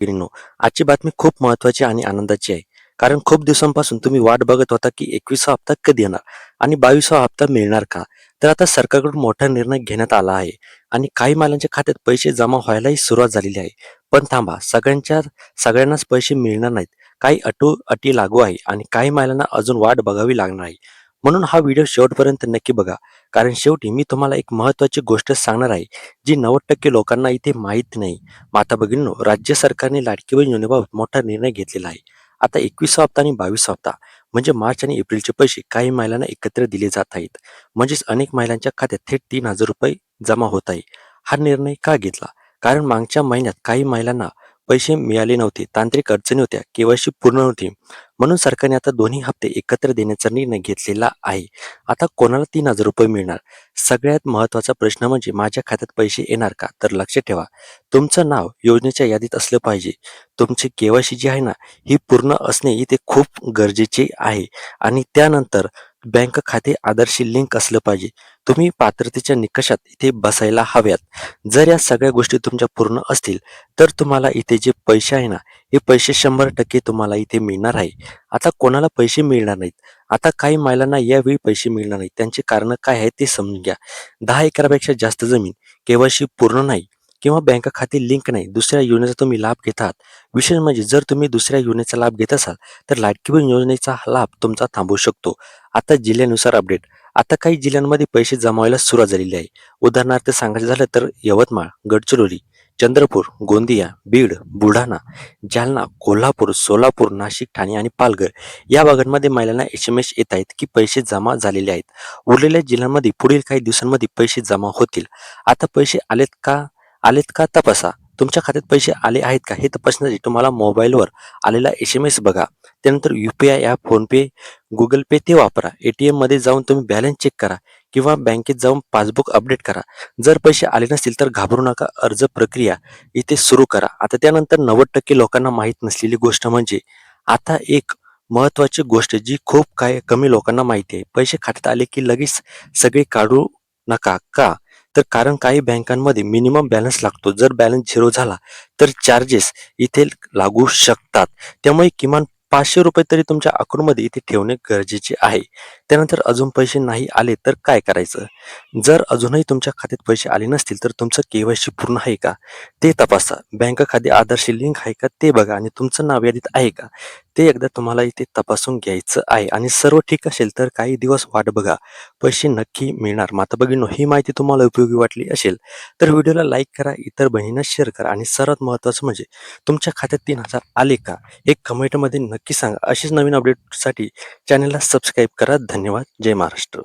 गिरीनो, आजची बातमी खूप महत्त्वाची आणि आनंदाची आहे. कारण खूप दिवसांपासून तुम्ही वाट बघत होता की 21वा हप्ता कधी येणार आणि 22वा हप्ता मिळणार का? तर आता सरकारकडून मोठा निर्णय घेण्यात आला आहे आणि काही मालांच्या खात्यात पैसे जमा व्हायलाही सुरुवात झालेली आहे. पण थांबा, सगळ्यांनाच पैसे मिळणार नाहीत. काही अटी लागू आहे आणि काही महिलांना अजून वाट बघावी लागणार आहे. म्हणून हा व्हिडिओ शेवटपर्यंत नक्की बघा. कारण शेवटी मी तुम्हाला एक महत्त्वाची गोष्ट सांगणार आहे, जी 90% लोकांना इथे माहीत नाही. माता-भगिनींनो, राज्य सरकारने लाडकी बहीण योजनेबाबत मोठा निर्णय घेतलेला आहे. आता 21वा हप्ता आणि 22वा हप्ता म्हणजे मार्च आणि एप्रिलचे पैसे काही महिलांना एकत्र दिले जात आहेत. म्हणजेच अनेक महिलांच्या खात्यात थेट ₹3,000 जमा होत आहे. हा निर्णय का घेतला? कारण मागच्या महिन्यात काही महिलांना पैसे मिळाले नव्हते, तांत्रिक अडचणी होत्या, केवायसी पूर्ण नव्हती. म्हणून सरकारने आता दोन्ही हप्ते एकत्र देण्याचा निर्णय घेतलेला आहे. आता कोणाला ₹3,000 मिळणार? सगळ्यात महत्त्वाचा प्रश्न म्हणजे माझ्या खात्यात पैसे येणार का? तर लक्षात ठेवा, तुमचं नाव योजनेच्या यादीत असलं पाहिजे. तुमची केवायसी जी आहे ना, ही पूर्ण असणे इथे खूप गरजेचे आहे आणि त्यानंतर बँक खाते आधारशी लिंक असलं पाहिजे. तुम्ही पात्रतेच्या निकषात इथे बसायला हव्यात. जर या सगळ्या गोष्टी तुमच्या पूर्ण असतील, तर तुम्हाला इथे जे पैसे आहे ना, हे पैसे 100% तुम्हाला इथे मिळणार आहे. आता कोणाला पैसे मिळणार नाहीत? आता काही महिलांना यावेळी पैसे मिळणार नाहीत. त्यांची कारणं काय आहेत ते समजून घ्या. 10 एकरापेक्षा जास्त जमीन, केवायसी पूर्ण नाही किंवा बँक खाते लिंक नाही, दुसऱ्या योजनेचा तुम्ही लाभ घेत आहात. विशेष म्हणजे जर तुम्ही दुसऱ्या योजनेचा लाभ घेत असाल, तर लाडकी बहीण योजनेचा हा लाभ तुमचा थांबू शकतो. आता जिल्ह्यानुसार अपडेट. आता काही जिल्ह्यांमध्ये पैसे जमावायला सुरुवात झालेली आहे. उदाहरणार्थ सांगायचं झालं तर यवतमाळ, गडचिरोली, चंद्रपूर, गोंदिया, बीड, बुलढाणा, जालना, कोल्हापूर, सोलापूर, नाशिक, ठाणे आणि पालघर या भागांमध्ये महिलांना एस-एम-एस येत आहेत की पैसे जमा झालेले आहेत. उरलेल्या जिल्ह्यांमध्ये पुढील काही दिवसांमध्ये पैसे जमा होतील. आता पैसे आलेत का तपासा. तुमच्या खात्यात पैसे आले आहेत का हे तपासण्यासाठी तुम्हाला मोबाईलवर आलेला एस-एम-एस बघा. त्यानंतर यू-पी-आय ॲप, फोनपे, गुगल पे ते वापरा. ए-टी-एममध्ये जाऊन तुम्ही बॅलन्स चेक करा किंवा बँकेत जाऊन पासबुक अपडेट करा. जर पैसे आले नसतील तर घाबरू नका. अर्ज प्रक्रिया इथे सुरू करा. आता त्यानंतर 90% लोकांना माहीत नसलेली गोष्ट म्हणजे आता एक महत्त्वाची गोष्ट जी खूप काय कमी लोकांना माहिती आहे. पैसे खात्यात आले की लगेच सगळे काढू नका. का? तर कारण काही बँकांमध्ये मिनिमम बॅलन्स लागतो. जर बॅलन्स झिरो झाला तर चार्जेस इथे लागू शकतात. त्यामुळे किमान ₹500 तरी तुमच्या अकाउंटमध्ये इथे ठेवणे गरजेचे आहे. त्यानंतर अजून पैसे नाही आले तर काय करायचं? जर अजूनही तुमच्या खात्यात पैसे आले नसतील तर तुमचं के-वाय-सी पूर्ण आहे का? ते तपासा. बँक खाते आधारशी लिंक आहे का ते बघा आणि तुमचं नाव यादीत आहे का? ते एकदा तुम्हाला इथे तपासून घ्यायचं आहे आणि सर्व ठीक असेल तर काही दिवस वाट बघा. पैसे नक्की मिळणार. माता-भगिनींनो, ही माहिती तुम्हाला उपयोगी वाटली असेल तर व्हिडिओला लाईक करा, इतर बहिणींना शेअर करा आणि सर्वात महत्त्वाचं म्हणजे तुमच्या खात्यात 3,000 आले का? हे कमेंटमध्ये नक्की सांगा. अशीच नवीन अपडेटसाठी चॅनलला सबस्क्राईब करा. धन्यवाद. जय महाराष्ट्र.